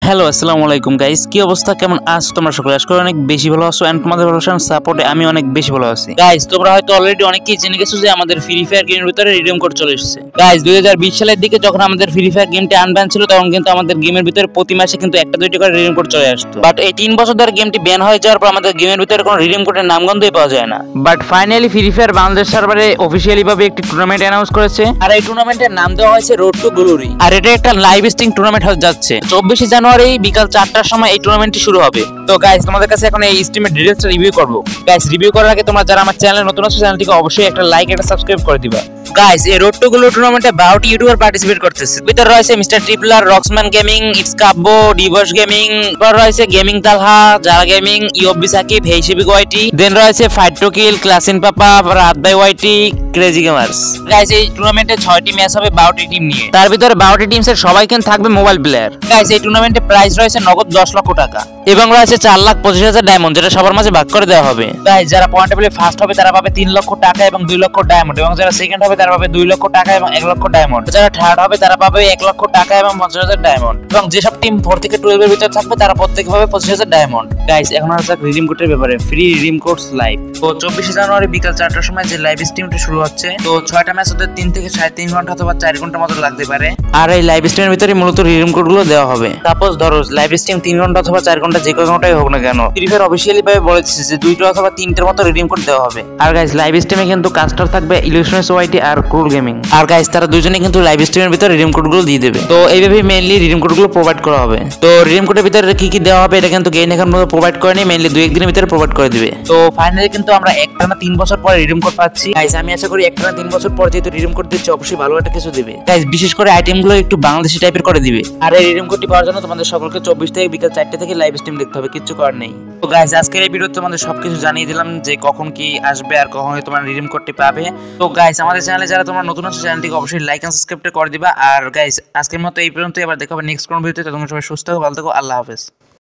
Hello আসসালামু আলাইকুম guys, কি অবস্থা, কেমন আছো তোমরা সকলে? আশা করি অনেক বেশি ভালো আছো এন্ড তোমাদের ভালোবাসা সাপোর্টে আমি অনেক বেশি ভালো আছি। গাইস তোমরা হয়তো অলরেডি অনেকেই জেনে গেছো যে আমাদের ফ্রি ফায়ার গেমের ভিতরে রিডিম কোড চলে এসেছে। গাইস 2020 সালের দিকে যখন আমাদের ফ্রি ফায়ার গেমটি আনব্যান ছিল তখন কিন্তু আমাদের গেমের ভিতরে প্রতি মাসে কিন্তু একটা দুইটা করে রিডিম কোড চলে আসতো। বাট এই 3 বছর ধরে গেমটি ব্যান হয়ে যাওয়ার পর আমাদের গেমের ভিতরে কোনো রিডিম কোডের নামগন্ধই পাওয়া যায় না। But finally free fire Bangladesh সার্ভারে অফিশিয়ালি ভাবে একটি টুর্নামেন্ট অ্যানাউন্স করেছে, আর এই টুর্নামেন্টের নাম দেওয়া হয়েছে রোড টু গ্লোরি। আর এটা একটা লাইভ স্ট্রিম টুর্নামেন্ট হতে যাচ্ছে। 24 জানুয়ারি বিকাল 4টার সময় এই টুর্নামেন্টটি শুরু হবে। তো গাইস তোমাদের কাছে এখন এই স্ট্রিমের ডিটেইলসটা রিভিউ করব। গাইস রিভিউ করার আগে তোমরা যারা আমার চ্যানেলে নতুন আছো চ্যানেলটিকে অবশ্যই একটা লাইক একটা সাবস্ক্রাইব করে দিবা। গাইস এই রোড টু গ্লোরি টুর্নামেন্টে 12টি ইউটিউবার পার্টিসিপেট করতেছে। ভিতরে রয়েছে mister Tripler, Roxman gaming, it's Kabbo, Divs gaming, তারপর রয়েছে gaming Talha, Zara gaming, IOB Sakib, হেইশিবি ওয়াইটি, দেন রয়েছে ফাইট টু কিল, ক্লাসিন পাপা, রাত by YT, crazy gamers. Guys এই টুর্নামেন্টে 6টি ম্যাচ হবে 12টি টিম নিয়ে। তার ভিতরে 12টি টিমসের সবাই কিন্তু থাকবে মোবাইল প্লেয়ার। গাইস এই টুর্নামেন্টে প্রাইজ রয়েছে নগদ 10 লক্ষ টাকা এবং রয়েছে 4,25,000 ডায়মন্ড, যেটা সবার মাঝে ভাগ করে দেওয়া হবে। গাইস যারা পয়েন্ট টেবিলে ফার্স্ট হবে তারা পাবে 3 লক্ষ টাকা এবং 2 লক্ষ ডায়মন্ড, এবং যারা সেকেন্ড হবে তারা পাবে 2 লক্ষ টাকা এবং 1 লক্ষ ডায়মন্ড। যারা থার্ড হবে তারা পাবে 1 লক্ষ টাকা এবং 50,000 ডায়মন্ড, এবং যেসব টিম 4 থেকে 12 এর ভিতরে থাকবে তারা প্রত্যেকে পাবে 25,000 ডায়মন্ড। গাইস এখন আসছে রিডিম কোডের ব্যাপারে। Free redeem codes live. তো 24 জানুয়ারি বিকাল 4টার সময় যে লাইভ স্ট্রিমটি শুরু হচ্ছে, তো 6টা ম্যাচ ওদের 3 থেকে 3.5 ঘন্টা অথবা 4 ঘন্টা মতো লাগতে পারে। আর এই লাইভ স্ট্রিমের ভিতরে মূলত রিডিম কোডগুলো দেওয়া হবে। সাপোজ ধরো লাইভ স্ট্রিম 3 ঘন্টা অথবা 4 ঘন্টা যে কোনো ঘন্টাই হোক না কেন, ফ্রি ফায়ার অফিশিয়ালি ভাবে বলেছে যে 2টা অথবা 3টের মতো রিডিম কোড দেওয়া হবে। আর গাইস লাইভ স্ট্রিমে কিন্তু কাস্টার থাকবে ইলিউশনস ওয়াইটি আর ক্রুল গেমিং। আর গাইস তারা দুজনেই কিন্তু লাইভ স্ট্রিমের ভিতরে রিডিম কোডগুলো দিয়ে দেবে। তো এইভাবে মেইনলি রিডিম কোডগুলো প্রোভাইড করা হবে। তো রিডিম কোডের ভিতরে কি কি দেওয়া হবে এটা কিন্তু গেইন এখন পর্যন্ত প্রোভাইড করেনি, মেইনলি 2-1 দিনের ভিতরে প্রোভাইড করে দিবে। তো ফাইনালি কিন্তু আমরা একটানা 3 বছর পরে রিডিম কোড পাচ্ছি। গাইস আমি আশা করি একটানা 3 বছর পর যেহেতু রিডিম কোড দিচ্ছে অবশ্যই ভালো একটা কিছু দিবে। গাইস বিশেষ করে আইটেমগুলো একটু বাংলাদেশি টাইপের করে দিবে। আর এই রিডিম কোডটি পাওয়ার জন্য তোমাদের সকলকে 24 থেকে বিকাল 4টা থেকে লাইভ স্ট্রিম দেখতে হবে, কিছু করার নেই। তো গাইস আজকের এই ভিডিওতে তোমাদের সবকিছু জানিয়ে দিলাম যে কখন কি আসবে আর কখন তোমরা রিডিম কোডটি পাবে। তো গাইস আমাদের চ্যানেলে যারা তোমরা নতুন আছো চ্যানেলটিকে অবশ্যই লাইক এন্ড সাবস্ক্রাইব করে দিবা। আর গাইস আজকের মতো এই পর্যন্তই, আবার দেখা হবে নেক্সট কোন ভিডিওতে। তোমরা সবাই সুস্থ থাকো, ভালো থাকো, আল্লাহ হাফেজ।